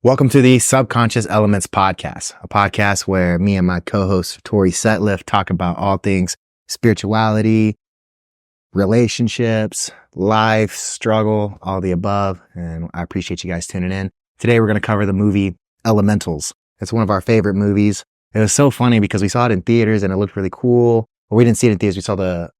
Welcome to the Subconscious Elements Podcast, a podcast where me and my co-host Tori Setliff talk about all things spirituality, relationships, life, struggle, all the above. And I appreciate you guys tuning in. Today we're going to cover the movie Elementals. It's one of our favorite movies. It was so funny because we saw it in theaters and it looked really cool. Well, we didn't see it in theaters. We saw the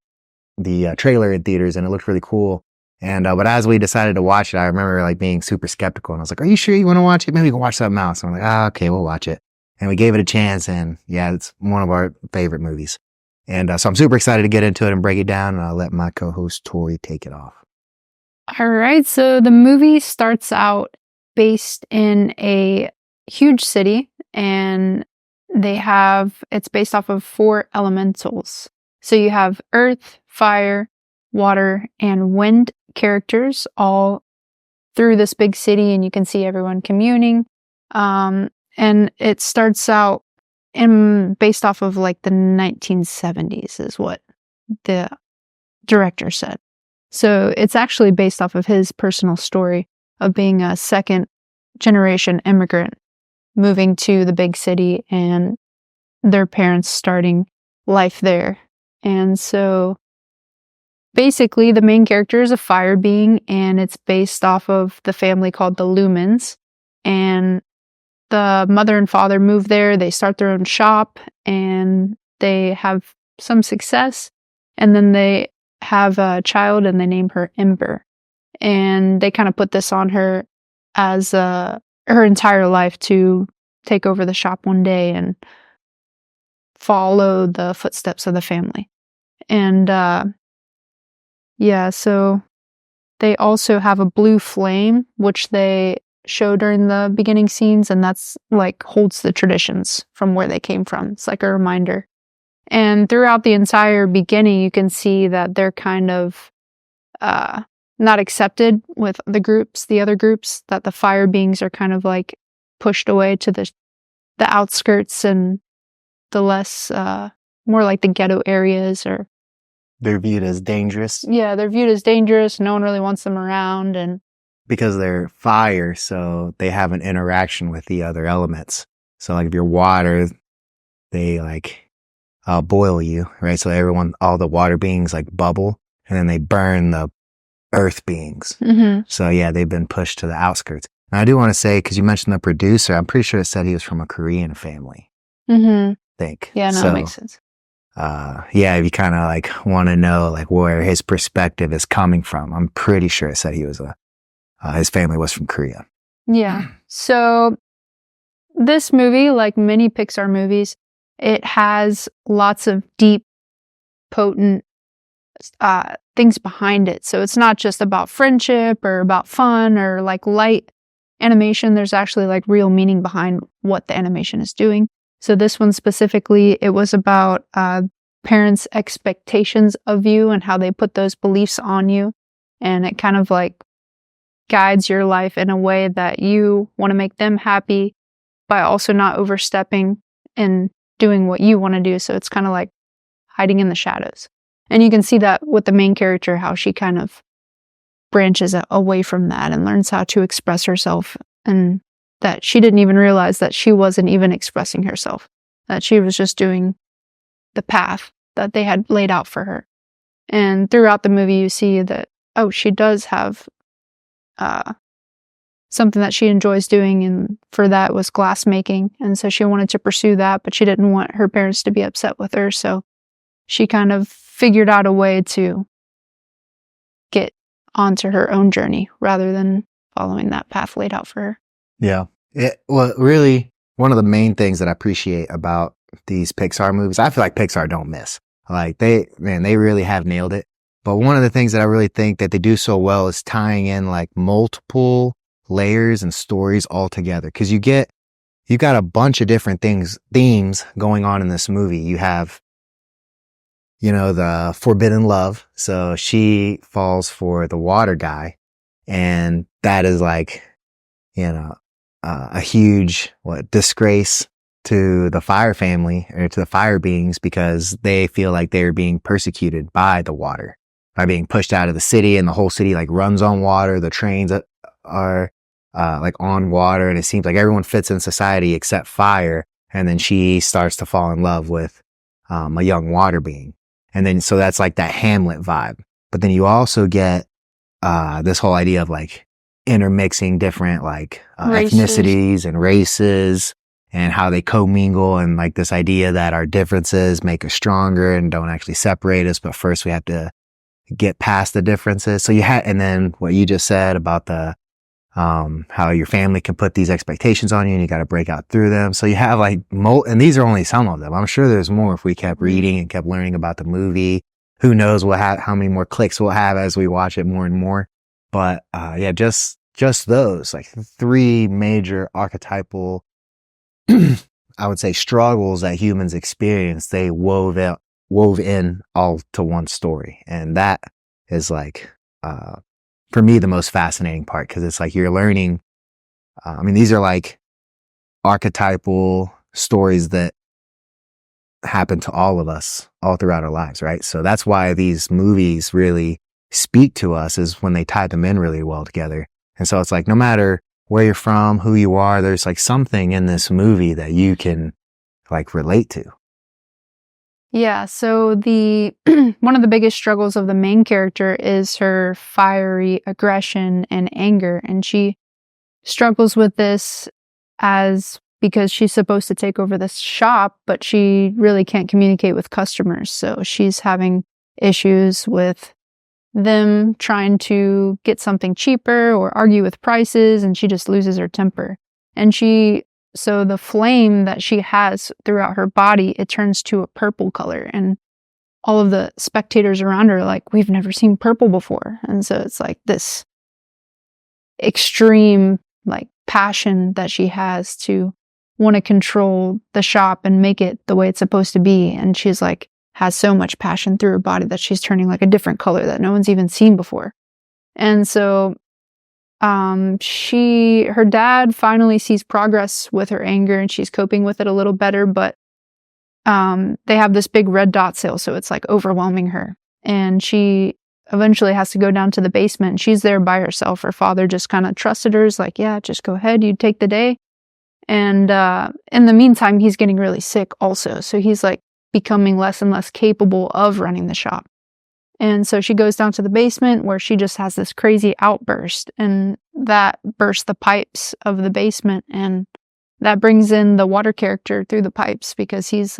trailer in theaters and it looked really cool. And, but as we decided to watch it, I remember being super skeptical and I was like, are you sure you want to watch it? Maybe we can watch something else. And I'm like, okay, we'll watch it. And we gave it a chance and yeah, it's one of our favorite movies. And so I'm super excited to get into it and break it down. And I'll let my co-host Tori take it off. All right. So the movie starts out based in a huge city and it's based off of 4 elementals. So you have earth, fire, water, and wind characters all through this big city, and you can see everyone communing. And it starts out based off of the 1970s is what the director said. So it's actually based off of his personal story of being a second generation immigrant moving to the big city and their parents starting life there. And so basically, the main character is a fire being, and it's based off of the family called the Lumens. And the mother and father move there. They start their own shop, and they have some success. And then they have a child, and they name her Ember. And they kind of put this on her as her entire life to take over the shop one day and follow the footsteps of the family. And yeah, so they also have a blue flame, which they show during the beginning scenes, and that's holds the traditions from where they came from. It's like a reminder. And throughout the entire beginning, you can see that they're kind of not accepted with the other groups, that the fire beings are kind of pushed away to the outskirts and the less, more like the ghetto areas, or they're viewed as dangerous. Yeah, they're viewed as dangerous. No one really wants them around. And because they're fire, so they have an interaction with the other elements. So if you're water, they boil you, right? So all the water beings bubble and then they burn the earth beings. Mm-hmm. So yeah, they've been pushed to the outskirts. And I do want to say, because you mentioned the producer, I'm pretty sure it said he was from a Korean family. Mm-hmm. I think. Yeah, no, that makes sense. Yeah, if you kind of want to know where his perspective is coming from, I'm pretty sure it said he was his family was from Korea. Yeah. So this movie, like many Pixar movies, it has lots of deep, potent things behind it. So it's not just about friendship or about fun or light animation. There's actually real meaning behind what the animation is doing. So this one specifically, it was about parents' expectations of you and how they put those beliefs on you. And it kind of guides your life in a way that you want to make them happy by also not overstepping and doing what you want to do. So it's kind of hiding in the shadows. And you can see that with the main character, how she kind of branches away from that and learns how to express herself, and that she didn't even realize that she wasn't even expressing herself, that she was just doing the path that they had laid out for her. And throughout the movie, you see that, she does have something that she enjoys doing, and for that was glass making. And so she wanted to pursue that, but she didn't want her parents to be upset with her. So she kind of figured out a way to get onto her own journey rather than following that path laid out for her. Yeah. Well, really, one of the main things that I appreciate about these Pixar movies, I feel like Pixar don't miss. They really have nailed it. But one of the things that I really think that they do so well is tying in multiple layers and stories all together. Because you got a bunch of different themes going on in this movie. You have, the forbidden love. So she falls for the water guy. And that is a huge disgrace to the fire family or to the fire beings, because they feel like they're being persecuted by the water, by being pushed out of the city, and the whole city runs on water. The trains are like on water, and it seems like everyone fits in society except fire. And then she starts to fall in love with a young water being. And then so that's like that Hamlet vibe. But then you also get this whole idea of like intermixing different like ethnicities and races and how they commingle, and like this idea that our differences make us stronger and don't actually separate us, but first we have to get past the differences. So you had, and then what you just said about the how your family can put these expectations on you and you got to break out through them. So you have like and these are only some of them. I'm sure there's more if we kept reading and kept learning about the movie. Who knows how many more clicks we'll have as we watch it more and more. But yeah, just those like three major archetypal, I would say, struggles that humans experience, they wove in all to one story. And that is like, for me, the most fascinating part, because it's like you're learning. I mean, these are like archetypal stories that happen to all of us all throughout our lives, right? So that's why these movies really speak to us, is when they tie them in really well together. And so it's like, no matter where you're from, who you are, there's like something in this movie that you can like relate to. Yeah, so the one of the biggest struggles of the main character is her fiery aggression and anger, and she struggles with this because she's supposed to take over this shop, but she really can't communicate with customers. So she's having issues with them trying to get something cheaper or argue with prices, and she just loses her temper. And so the flame that she has throughout her body, it turns to a purple color, and all of the spectators around her are like, we've never seen purple before. And so it's like this extreme like passion that she has to want to control the shop and make it the way it's supposed to be. And she's like, has so much passion through her body that she's turning like a different color that no one's even seen before. And so her dad finally sees progress with her anger, and she's coping with it a little better, but they have this big red dot sale, so it's like overwhelming her. And she eventually has to go down to the basement, and she's there by herself. Her father just kind of trusted her, is like, yeah, just go ahead, you take the day. And in the meantime, he's getting really sick also. So he's like becoming less and less capable of running the shop. And so she goes down to the basement, where she just has this crazy outburst, and that bursts the pipes of the basement, and that brings in the water character through the pipes, because he's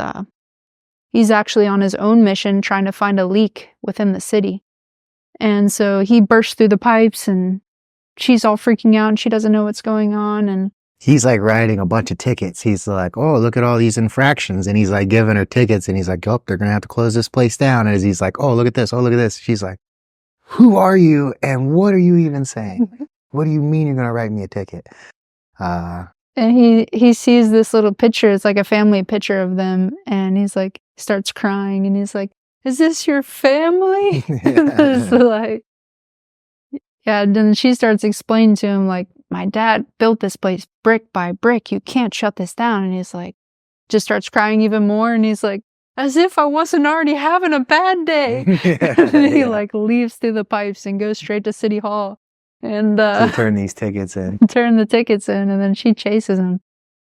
actually on his own mission trying to find a leak within the city. And so he bursts through the pipes, and she's all freaking out, and she doesn't know what's going on. And he's like writing a bunch of tickets. He's like, oh, look at all these infractions. And he's like giving her tickets, and he's like, oh, they're going to have to close this place down. And he's like, oh, look at this. Oh, look at this. She's like, who are you? And what are you even saying? What do you mean you're going to write me a ticket? And he sees this little picture. It's like a family picture of them. And he's like, starts crying, and he's like, is this your family? It's like, yeah. And then she starts explaining to him, like, my dad built this place brick by brick. You can't shut this down. And he's like, just starts crying even more. And he's like, as if I wasn't already having a bad day. And he like leaves through the pipes and goes straight to City Hall. And to turn these tickets in. Turn the tickets in. And then she chases him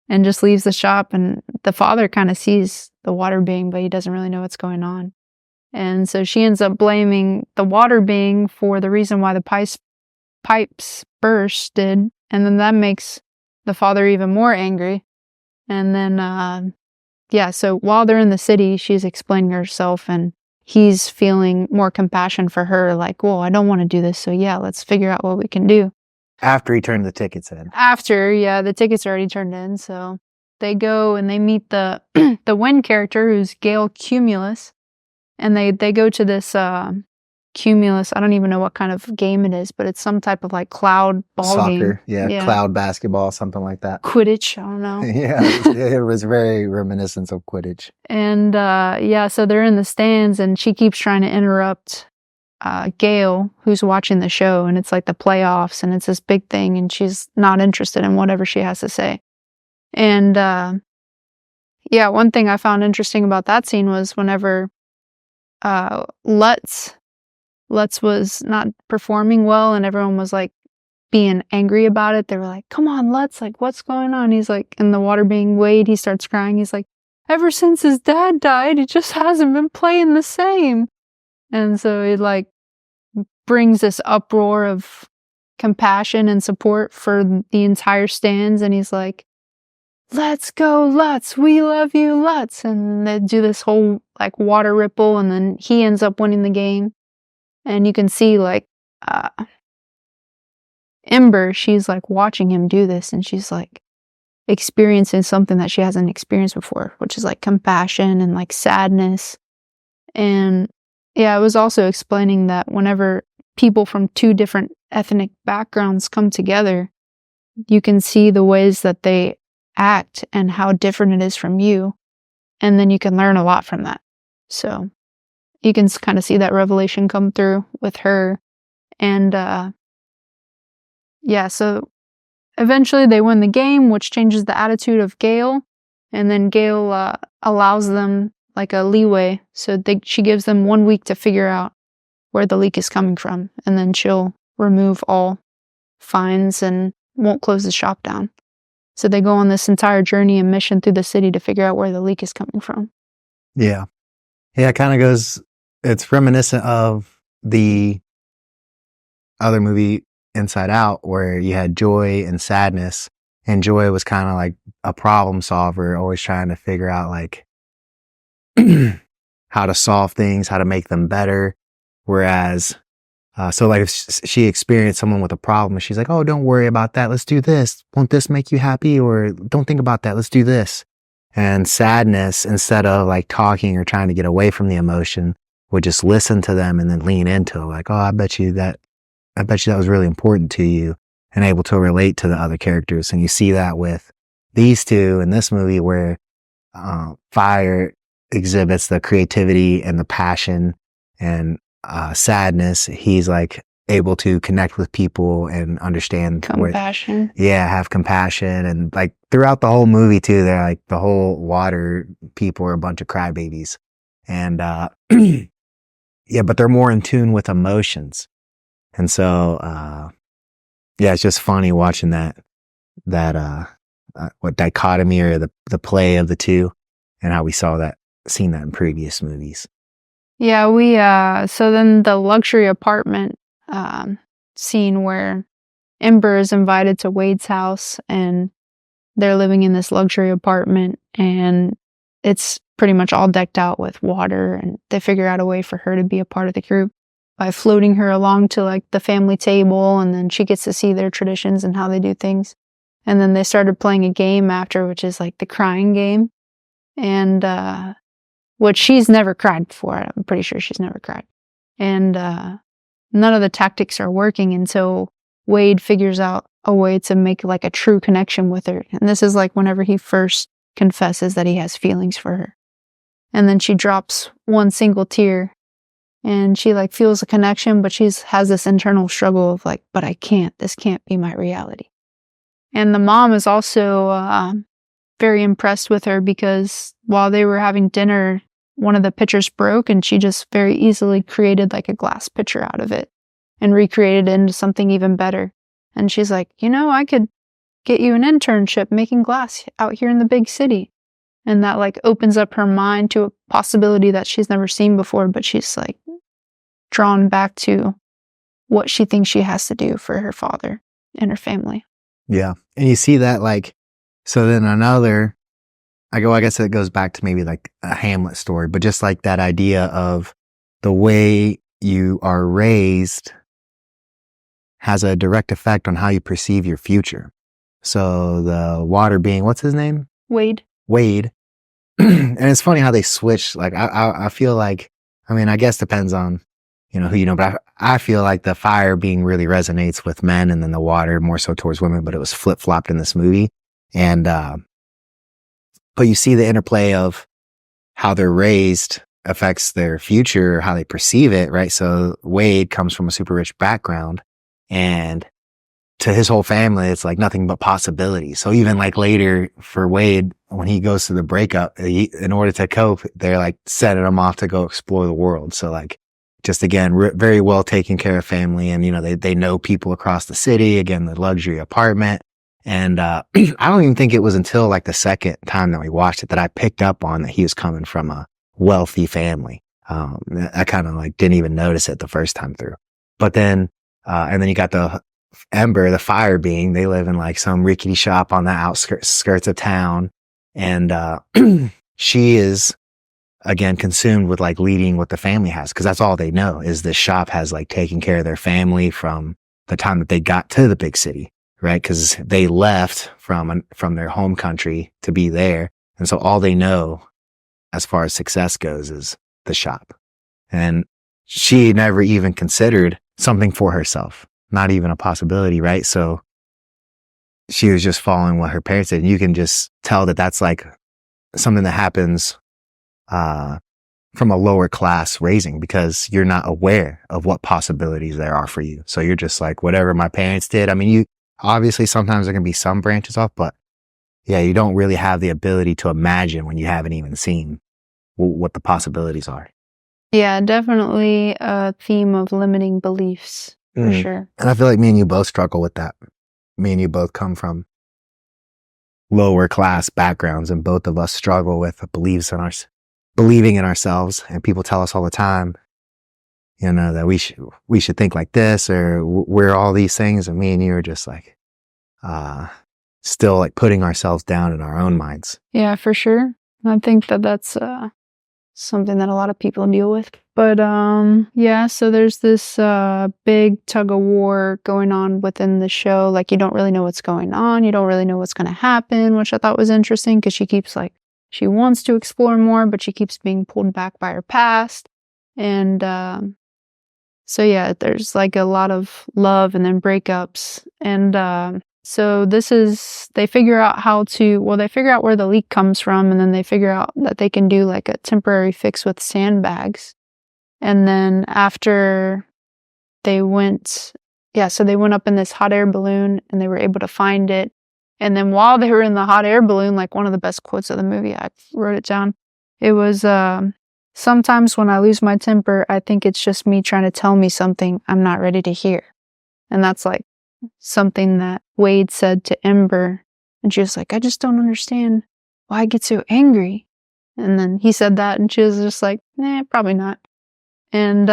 and just leaves the shop. And the father kind of sees the water being, but he doesn't really know what's going on. And so she ends up blaming the water being for the reason why the pipes bursted, and then that makes the father even more angry. And then so while they're in the city, she's explaining herself, and he's feeling more compassion for her, like, well, I don't want to do this, so yeah, let's figure out what we can do. After he turned the tickets in. After, yeah, the tickets are already turned in. So they go and they meet the wind character, who's Gail Cumulus, and they go to this Cumulus. I don't even know what kind of game it is, but it's some type of like cloud ball game. Soccer, yeah, cloud basketball, something like that. Quidditch, I don't know. Yeah, it was very reminiscent of Quidditch. And so they're in the stands, and she keeps trying to interrupt Gail, who's watching the show, and it's like the playoffs, and it's this big thing, and she's not interested in whatever she has to say. And one thing I found interesting about that scene was whenever Lutz was not performing well, and everyone was like being angry about it. They were like, come on, let's, like, what's going on? He's like, in the water being weighed, he starts crying. He's like, ever since his dad died, he just hasn't been playing the same. And so it like brings this uproar of compassion and support for the entire stands. And he's like, let's go, Lutz, we love you, Lutz. And they do this whole like water ripple, and then he ends up winning the game. And you can see like Ember, she's like watching him do this, and she's like experiencing something that she hasn't experienced before, which is like compassion and like sadness. And yeah, it was also explaining that whenever people from two different ethnic backgrounds come together, you can see the ways that they act and how different it is from you. And then you can learn a lot from that. So you can kind of see that revelation come through with her. And yeah, so eventually they win the game, which changes the attitude of Gale. And then Gale allows them like a leeway. So she gives them 1 week to figure out where the leak is coming from. And then she'll remove all fines and won't close the shop down. So they go on this entire journey and mission through the city to figure out where the leak is coming from. Yeah. Yeah, it kind of goes, it's reminiscent of the other movie, Inside Out, where you had joy and sadness. And joy was kind of like a problem solver, always trying to figure out like how to solve things, how to make them better. Whereas, so like if she experienced someone with a problem, she's like, oh, don't worry about that. Let's do this. Won't this make you happy? Or don't think about that. Let's do this. And sadness, instead of like talking or trying to get away from the emotion, would just listen to them and then lean into it. Like, oh, I bet you that was really important to you, and able to relate to the other characters. And you see that with these two in this movie, where Fire exhibits the creativity and the passion, and sadness, he's like able to connect with people and understand compassion. Have compassion. And like throughout the whole movie too, they're like, the whole water people are a bunch of crybabies. And yeah, but they're more in tune with emotions. And so yeah, it's just funny watching that what dichotomy, or the play of the two, and how we seen that in previous movies. Yeah, we so then the luxury apartment scene where Ember is invited to Wade's house, and they're living in this luxury apartment, and it's pretty much all decked out with water, and they figure out a way for her to be a part of the group by floating her along to like the family table, and then she gets to see their traditions and how they do things. And then they started playing a game after, which is like the crying game. And which she's never cried before. I'm pretty sure she's never cried. And none of the tactics are working until Wade figures out a way to make like a true connection with her. And this is like whenever he first confesses that he has feelings for her. And then she drops one single tear, and she like feels a connection, but has this internal struggle of like, but I can't. This can't be my reality. And the mom is also very impressed with her, because while they were having dinner, one of the pitchers broke, and she just very easily created like a glass pitcher out of it and recreated it into something even better. And she's like, I could get you an internship making glass out here in the big city. And that like opens up her mind to a possibility that she's never seen before, but she's like drawn back to what she thinks she has to do for her father and her family. Yeah. And you see that like, so then I guess it goes back to maybe like a Hamlet story, but just like that idea of the way you are raised has a direct effect on how you perceive your future. So the water being, what's his name? Wade. And it's funny how they switch. Like, I feel like, I guess depends on, who you know, but I feel like the fire being really resonates with men, and then the water more so towards women, but it was flip-flopped in this movie. And, but you see the interplay of how they're raised affects their future, how they perceive it, right? So Wade comes from a super rich background, and to his whole family, it's like nothing but possibilities. So even like later for Wade, when he goes to the breakup, in order to cope, they're like setting him off to go explore the world. So like just again, very well taken care of family. And, they know people across the city, again, the luxury apartment. And, I don't even think it was until like the second time that we watched it that I picked up on that he was coming from a wealthy family. I kind of like didn't even notice it the first time through. But then, and then you got the Ember, the fire being, they live in like some rickety shop on the outskirts of town. And, she is, again, consumed with like leading what the family has, because that's all they know is this shop has like taken care of their family from the time that they got to the big city, right? Because they left from their home country to be there. And so all they know as far as success goes is the shop. And she never even considered something for herself, not even a possibility, right? So she was just following what her parents did. And you can just tell that that's like something that happens from a lower class raising, because you're not aware of what possibilities there are for you. So you're just like, whatever my parents did. I mean, you obviously sometimes there can be some branches off, but yeah, you don't really have the ability to imagine when you haven't even seen what the possibilities are. Yeah, definitely a theme of limiting beliefs for sure. And I feel like me and you both struggle with that. Me and you both come from lower class backgrounds, and both of us struggle with believing in ourselves. And people tell us all the time, that we should think like this, or we're all these things. And me and you are just like, still like putting ourselves down in our own minds. Yeah, for sure. I think that's something that a lot of people deal with. But yeah, so there's this big tug of war going on within the show. Like, you don't really know what's going on. You don't really know what's going to happen, which I thought was interesting, because she keeps like, she wants to explore more, but she keeps being pulled back by her past. And so yeah, there's like a lot of love and then breakups. And so they figure out they figure out where the leak comes from, and then they figure out that they can do like a temporary fix with sandbags. And then after they went up in this hot air balloon, and they were able to find it. And then while they were in the hot air balloon, like one of the best quotes of the movie, I wrote it down. It was, sometimes when I lose my temper, I think it's just me trying to tell me something I'm not ready to hear. And that's like something that Wade said to Ember. And she was like, I just don't understand why I get so angry. And then he said that, and she was just like, nah, probably not. And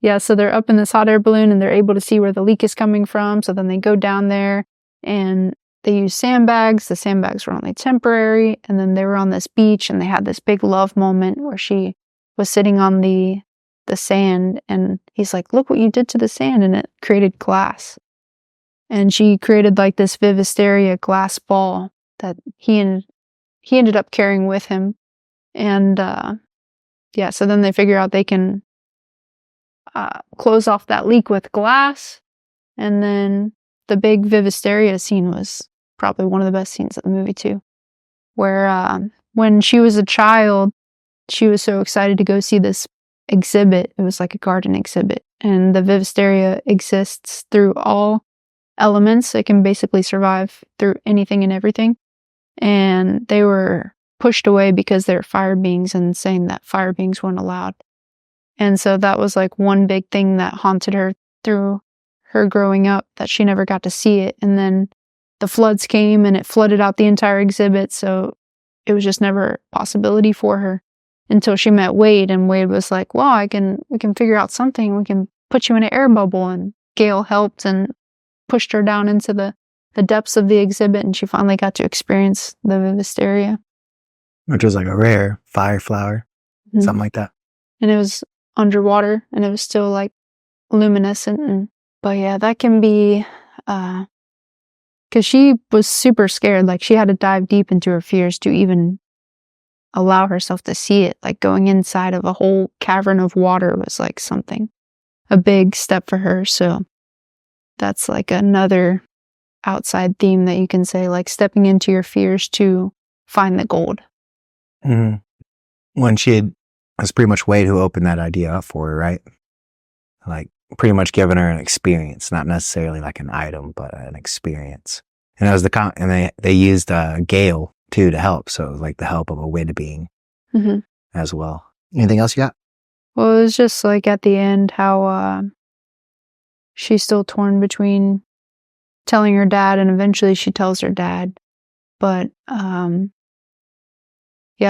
yeah, so they're up in this hot air balloon, and they're able to see where the leak is coming from. So then they go down there, and they use sandbags. The sandbags were only temporary. And then they were on this beach, and they had this big love moment where she was sitting on the sand, and he's like, look what you did to the sand, and it created glass. And she created like this Vivisteria glass ball that he ended up carrying with him. And yeah, so then they figure out they can close off that leak with glass. And then the big Vivisteria scene was probably one of the best scenes of the movie too, where when she was a child, she was so excited to go see this exhibit. It was like a garden exhibit, and the Vivisteria exists through all elements. It can basically survive through anything and everything. And they were pushed away because they're fire beings, and saying that fire beings weren't allowed. And so that was like one big thing that haunted her through her growing up, that she never got to see it. And then the floods came, and it flooded out the entire exhibit. So it was just never a possibility for her until she met Wade. And Wade was like, well, we can figure out something. We can put you in an air bubble. And Gail helped and pushed her down into the depths of the exhibit. And she finally got to experience the Vivisteria. Which was like a rare fire flower, something like that. And it was underwater, and it was still like luminescent. But yeah, that can be, because she was super scared. Like, she had to dive deep into her fears to even allow herself to see it. Like, going inside of a whole cavern of water was like a big step for her. So that's like another outside theme that you can say, like stepping into your fears to find the gold. When it was pretty much Wade who opened that idea up for her, right? Like, pretty much giving her an experience, not necessarily like an item, but an experience. And it was and they used Gale too to help. So it was like the help of a wind being as well. Anything else you got? Well, it was just like at the end how she's still torn between telling her dad, and eventually she tells her dad. But yeah,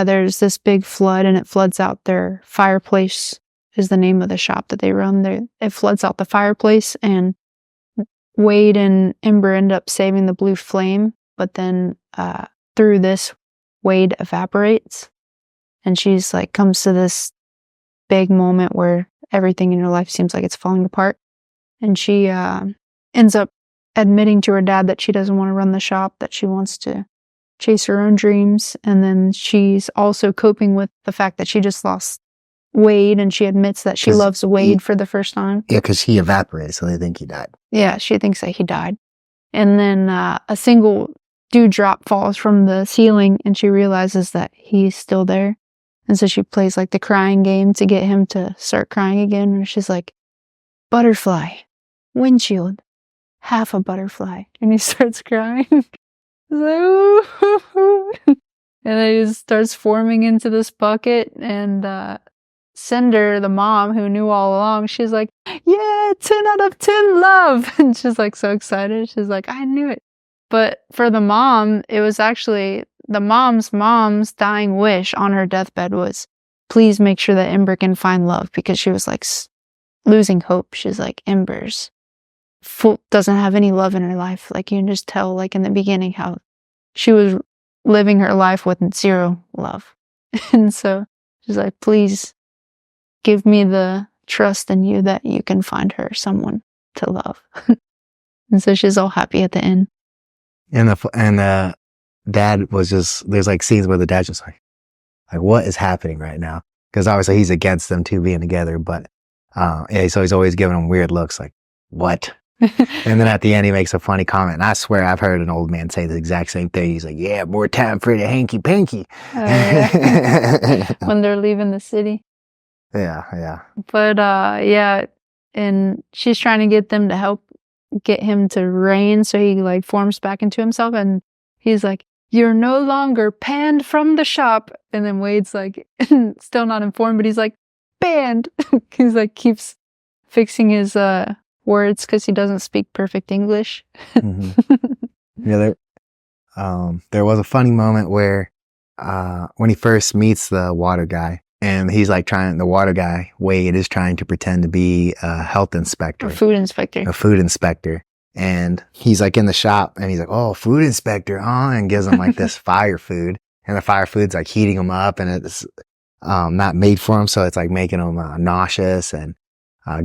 there's this big flood, and it floods out their fireplace. Is the name of the shop that they run there. It floods out the fireplace, and Wade and Ember end up saving the blue flame. But then through this, Wade evaporates, and she's like comes to this big moment where everything in her life seems like it's falling apart, and she ends up admitting to her dad that she doesn't want to run the shop, that she wants to chase her own dreams. And then she's also coping with the fact that she just lost Wade, and she admits that she loves Wade for the first time. Yeah, because he evaporated, so they think he died. Yeah, she thinks that he died. And then a single dewdrop falls from the ceiling, and she realizes that he's still there. And so she plays like the crying game to get him to start crying again. And she's like, butterfly, windshield, half a butterfly. And he starts crying. He's like, ooh. And then he starts forming into this bucket. And Cinder, the mom who knew all along, she's like, yeah, 10 out of 10 love. And she's like so excited. She's like, I knew it. But for the mom, it was actually the mom's dying wish on her deathbed was, please make sure that Ember can find love, because she was like losing hope. She's like, Ember's doesn't have any love in her life. Like, you can just tell, like in the beginning, how she was living her life with zero love. And so she's like, please give me the trust in you that you can find her someone to love. And so she's all happy at the end. And the dad was just, there's like scenes where the dad's just like what is happening right now? Because obviously he's against them two being together, but yeah, so he's always giving them weird looks like, what? And then at the end he makes a funny comment, and I swear I've heard an old man say the exact same thing. He's like, yeah, more time for the hanky panky. Yeah. When they're leaving the city. Yeah. But yeah, and she's trying to get them to help get him to reign, so he like forms back into himself, and he's like, you're no longer panned from the shop. And then Wade's like still not informed, but he's like, banned. He's like keeps fixing his words because he doesn't speak perfect English. Yeah, there was a funny moment where when he first meets the water guy, and he's like the water guy, Wade, is trying to pretend to be a health inspector. A food inspector. And he's like in the shop, and he's like, oh, food inspector, and gives him like this fire food. And the fire food's like heating him up, and it's not made for him, so it's like making him nauseous and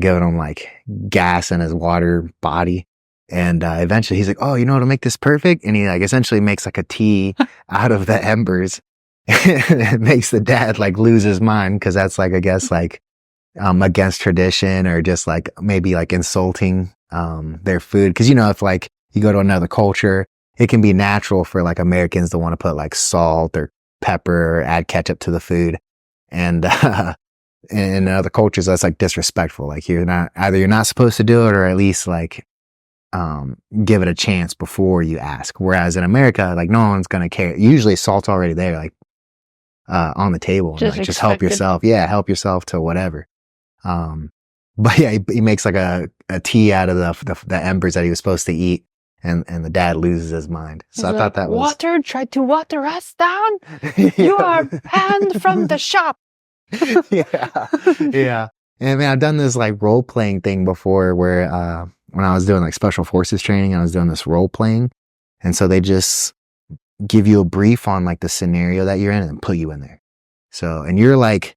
giving him like gas in his water body. And eventually he's like, oh, you know what'll make this perfect? And he like essentially makes like a tea out of the embers. It makes the dad like lose his mind, because that's like, I guess, like against tradition, or just like maybe like insulting their food. Because if like you go to another culture, it can be natural for like Americans to want to put like salt or pepper or add ketchup to the food, and in other cultures that's like disrespectful. Like you're not supposed to do it, or at least like give it a chance before you ask. Whereas in America, like no one's gonna care. Usually salt's already there, like on the table, and like, just help yourself. Yeah, help yourself to whatever. But yeah, he makes like a tea out of the embers that he was supposed to eat, and the dad loses his mind. So I thought that was water. Tried to water us down. You are banned from the shop. Yeah. And man, I've done this like role playing thing before, where when I was doing like special forces training, I was doing this role playing, and so they just give you a brief on like the scenario that you're in and then put you in there. So, and you're like,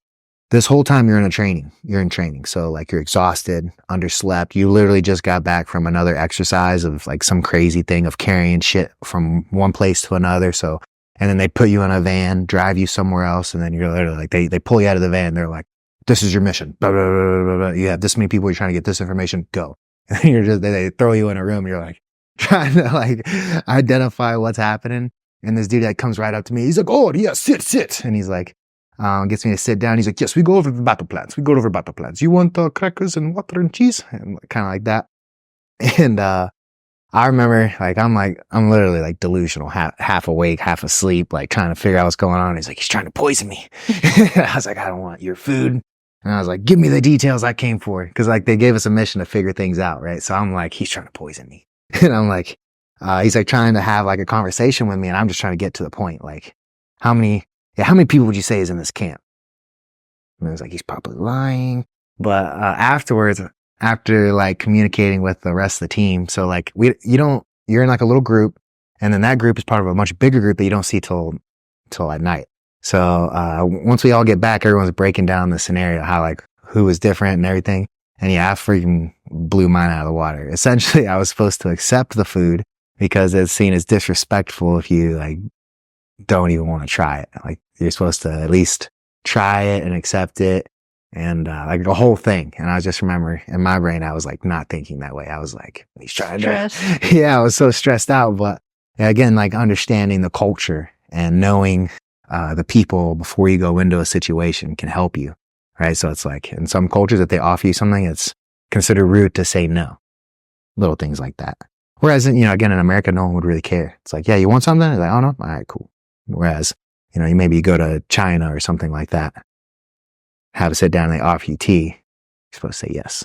this whole time you're in training. So like you're exhausted, underslept. You literally just got back from another exercise of like some crazy thing of carrying shit from one place to another. So, and then they put you in a van, drive you somewhere else. And then you're literally like, they pull you out of the van. They're like, this is your mission. Blah, blah, blah, blah, blah. You have this many people. You're trying to get this information. Go. And they throw you in a room. You're like trying to like identify what's happening. And this dude that comes right up to me, he's like, oh yeah, sit. And he's like, gets me to sit down. He's like, yes, we go over the battle plans. You want crackers and water and cheese? And kind of like that. And I remember I'm literally like delusional, half awake, half asleep, like trying to figure out what's going on. He's like, he's trying to poison me. I was like, I don't want your food. And I was like, give me the details I came for. Cause like they gave us a mission to figure things out, right? So I'm like, he's trying to poison me. And I'm like, he's like trying to have like a conversation with me, and I'm just trying to get to the point. Like, how many people would you say is in this camp? And I was like, he's probably lying. But afterwards, after like communicating with the rest of the team, so like you're in like a little group, and then that group is part of a much bigger group that you don't see till at night. So once we all get back, everyone's breaking down the scenario, how like who was different and everything. And yeah, I freaking blew mine out of the water. Essentially, I was supposed to accept the food because it's seen as disrespectful if you like don't even want to try it. Like you're supposed to at least try it and accept it, and like the whole thing. And I just remember in my brain, I was like not thinking that way. I was like, he's trying to, yeah, I was so stressed out. But yeah, again, like understanding the culture and knowing the people before you go into a situation can help you, right? So it's like in some cultures, if they offer you something, it's considered rude to say no. Little things like that. Whereas, again, in America, no one would really care. It's like, yeah, you want something? It's like, oh no, all right, cool. Whereas, you maybe go to China or something like that, have a sit down and they offer you tea, you're supposed to say yes.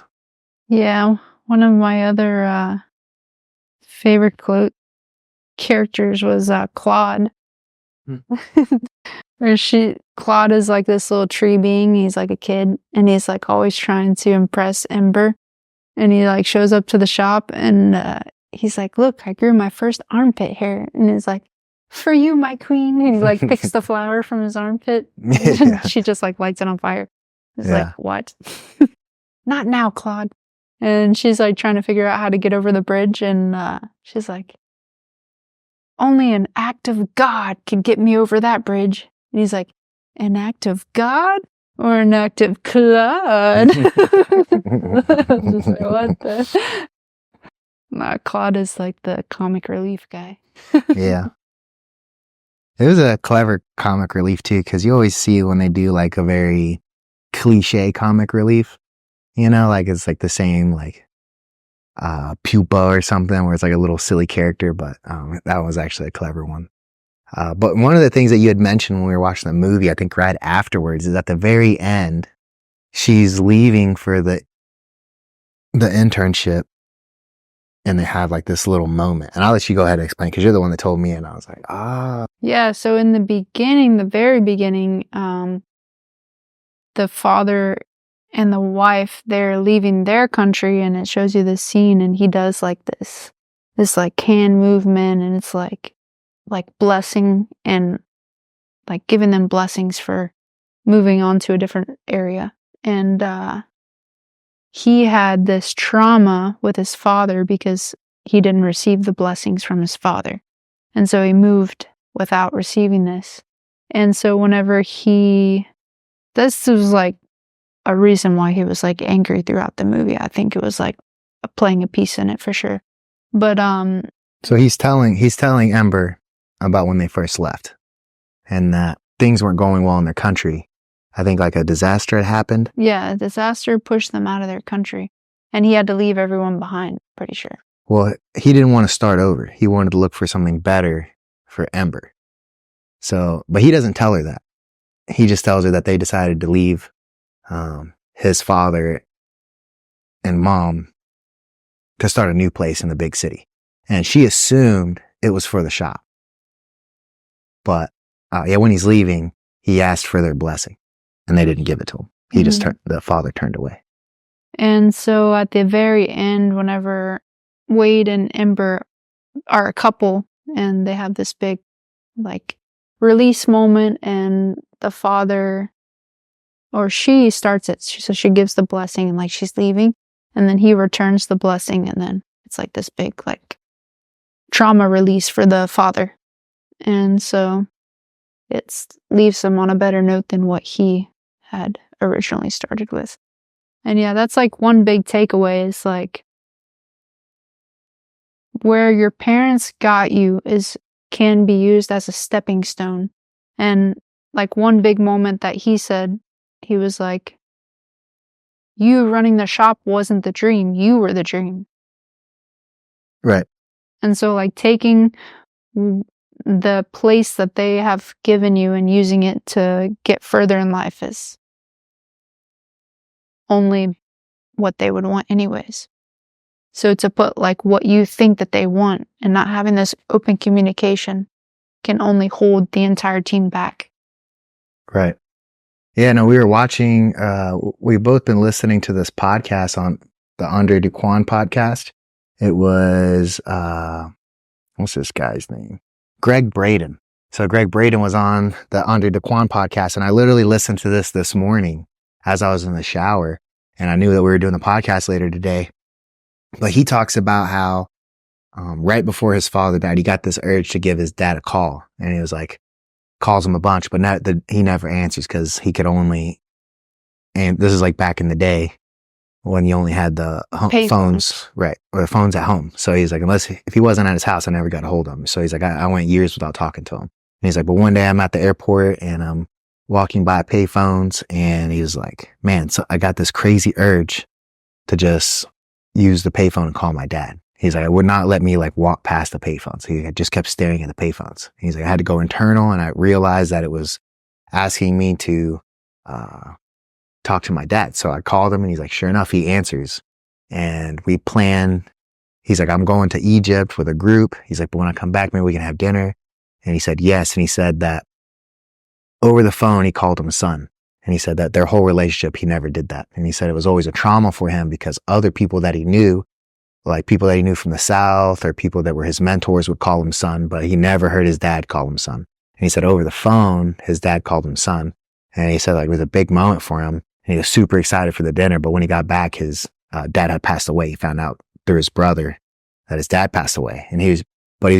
Yeah, one of my other favorite characters was Claude. Where Claude is like this little tree being. He's like a kid, and he's like always trying to impress Ember. And he like shows up to the shop, and he's like, "Look, I grew my first armpit hair." And he's like, "For you, my queen." And he like picks the flower from his armpit. And she just like lights it on fire. It's like, what? Not now, Claude. And she's like trying to figure out how to get over the bridge, and she's like, only an act of God can get me over that bridge. And he's like, an act of God or an act of Claude? Just like, what the? Claude is like the comic relief guy. Yeah. It was a clever comic relief too, because you always see when they do like a very cliche comic relief, like it's like the same like pupa or something where it's like a little silly character, but that was actually a clever one. But one of the things that you had mentioned when we were watching the movie, I think right afterwards, is at the very end, she's leaving for the internship, and they have like this little moment. And I'll let you go ahead and explain, because you're the one that told me, and I was like, Yeah, so in the very beginning, the father and the wife, they're leaving their country, and it shows you this scene, and he does like this like hand movement, and it's like blessing and like giving them blessings for moving on to a different area. And he had this trauma with his father because he didn't receive the blessings from his father. And so he moved without receiving this. And so whenever this was like a reason why he was like angry throughout the movie. I think it was like playing a piece in it for sure. But so he's telling Ember about when they first left, and that things weren't going well in their country. I think like a disaster had happened. Yeah, a disaster pushed them out of their country, and he had to leave everyone behind, pretty sure. Well, he didn't want to start over. He wanted to look for something better for Ember. So, but he doesn't tell her that. He just tells her that they decided to leave his father and mom to start a new place in the big city. And she assumed it was for the shop. But when he's leaving, he asked for their blessing, and they didn't give it to him. He just the father turned away. And so at the very end, whenever Wade and Ember are a couple, and they have this big like release moment, and the father, or she starts it, so she gives the blessing, and like she's leaving, and then he returns the blessing, and then it's like this big like trauma release for the father. And so it leaves him on a better note than what he had originally started with. And yeah, that's like one big takeaway is like where your parents got you can be used as a stepping stone. And like one big moment that he said, he was like, you running the shop wasn't the dream, you were the dream. Right. And so like taking the place that they have given you and using it to get further in life is only what they would want anyways. So to put like what you think that they want and not having this open communication can only hold the entire team back. Right. Yeah, no, we were watching, we've both been listening to this podcast on the Andre Duquan podcast. It was, what's this guy's name? Greg Braden. So Greg Braden was on the Andre Duquan podcast, and I literally listened to this morning as I was in the shower, and I knew that we were doing the podcast later today. But he talks about how, right before his father died, he got this urge to give his dad a call, and he was like, calls him a bunch, but he never answers because he could only, and this is like back in the day when you only had the phones, right, or the phones at home. So he's like, if he wasn't at his house, I never got a hold of him. So he's like, I went years without talking to him. And he's like, but one day I'm at the airport and I'm walking by payphones, and he was like, man, so I got this crazy urge to just use the payphone and call my dad. He's like, I would not let me like walk past the payphones. He just kept staring at the payphones. He's like, I had to go internal, and I realized that it was asking me to talk to my dad. So I called him, and he's like, sure enough, he answers. And we plan. He's like, I'm going to Egypt with a group. He's like, but when I come back, maybe we can have dinner. And he said, yes. And he said that over the phone, he called him a son. And he said that their whole relationship, he never did that. And he said it was always a trauma for him because other people that he knew, like people that he knew from the South or people that were his mentors, would call him son, but he never heard his dad call him son. And he said over the phone, his dad called him son. And he said like it was a big moment for him. And he was super excited for the dinner. But when he got back, his dad had passed away. He found out through his brother that his dad passed away. And he was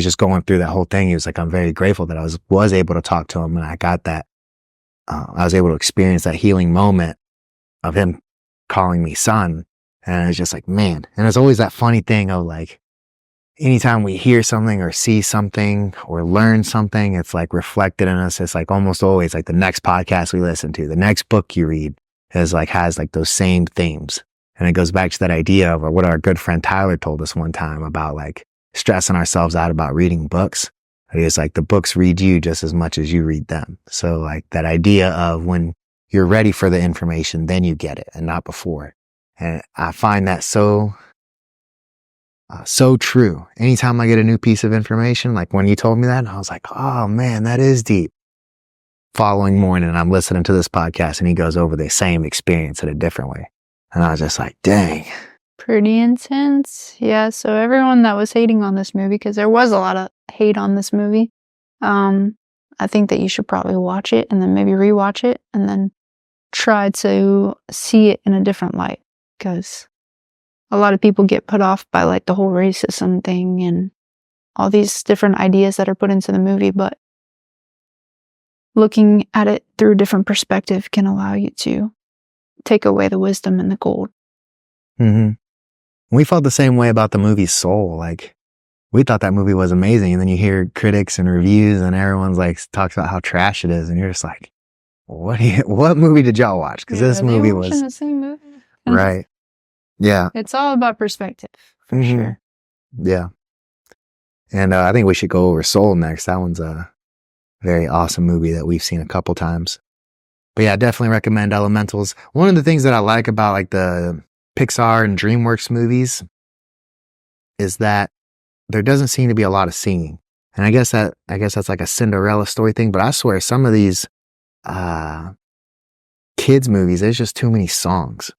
just going through that whole thing. He was like, I'm very grateful that I was able to talk to him, and I got that. I was able to experience that healing moment of him calling me son. And it's just like, man. And it's always that funny thing of like, anytime we hear something or see something or learn something, it's like reflected in us. It's like almost always like the next podcast we listen to, the next book you read has like those same themes. And it goes back to that idea of what our good friend Tyler told us one time about like stressing ourselves out about reading books. It's like the books read you just as much as you read them. So like that idea of when you're ready for the information, then you get it and not before. And I find that so true. Anytime I get a new piece of information, like when you told me that, I was like, oh man, that is deep. Following morning, I'm listening to this podcast and he goes over the same experience in a different way. And I was just like, dang. Pretty intense. Yeah, so everyone that was hating on this movie, because there was a lot of hate on this movie, I think that you should probably watch it and then maybe rewatch it and then try to see it in a different light. Because a lot of people get put off by like the whole racism thing and all these different ideas that are put into the movie, but looking at it through a different perspective can allow you to take away the wisdom and the gold. Mm-hmm. We felt the same way about the movie Soul. Like, we thought that movie was amazing. And then you hear critics and reviews and everyone's like, talks about how trash it is. And you're just like, what movie did y'all watch? Because this movie was the same movie. Right. Yeah. It's all about perspective, for sure. Yeah. And I think we should go over Soul next. That one's a very awesome movie that we've seen a couple times. But yeah, I definitely recommend Elementals. One of the things that I like about like the Pixar and DreamWorks movies is that there doesn't seem to be a lot of singing. And I guess that's like a Cinderella story thing, but I swear some of these kids movies, there's just too many songs.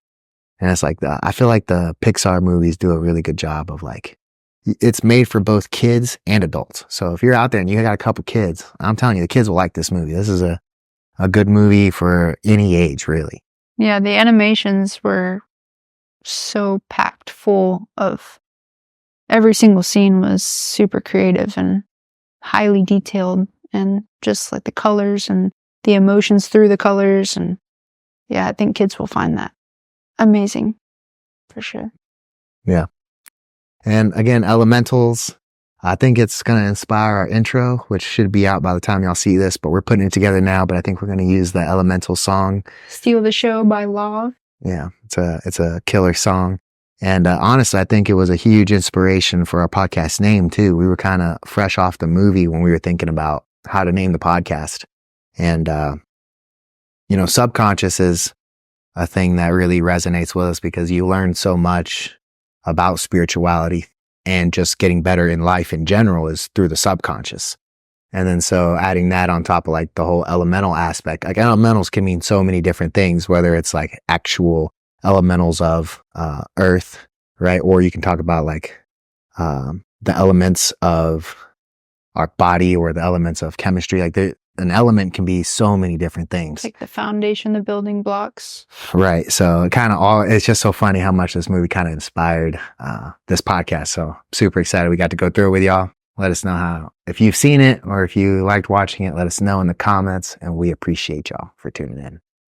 And it's like I feel like the Pixar movies do a really good job of like, it's made for both kids and adults. So if you're out there and you got a couple kids, I'm telling you, the kids will like this movie. This is a good movie for any age, really. Yeah, the animations were so packed full of, every single scene was super creative and highly detailed, and just like the colors and the emotions through the colors. And yeah, I think kids will find that amazing for sure. Yeah. And again, Elementals, I think it's going to inspire our intro, which should be out by the time y'all see this, but we're putting it together now. But I think we're going to use the Elemental song. Steal the Show by Law. Yeah, it's a killer song. And honestly, I think it was a huge inspiration for our podcast name too. We were kind of fresh off the movie when we were thinking about how to name the podcast. And, subconscious is a thing that really resonates with us because you learn so much about spirituality and just getting better in life in general is through the subconscious. And then so adding that on top of like the whole elemental aspect, like elementals can mean so many different things, whether it's like actual elementals of earth, right? Or you can talk about like the elements of our body or the elements of chemistry. Like an element can be so many different things. Like the foundation, the building blocks. Right. So it's just so funny how much this movie kind of inspired this podcast. So super excited we got to go through it with y'all. Let us know if you've seen it or if you liked watching it, let us know in the comments, and we appreciate y'all for tuning in.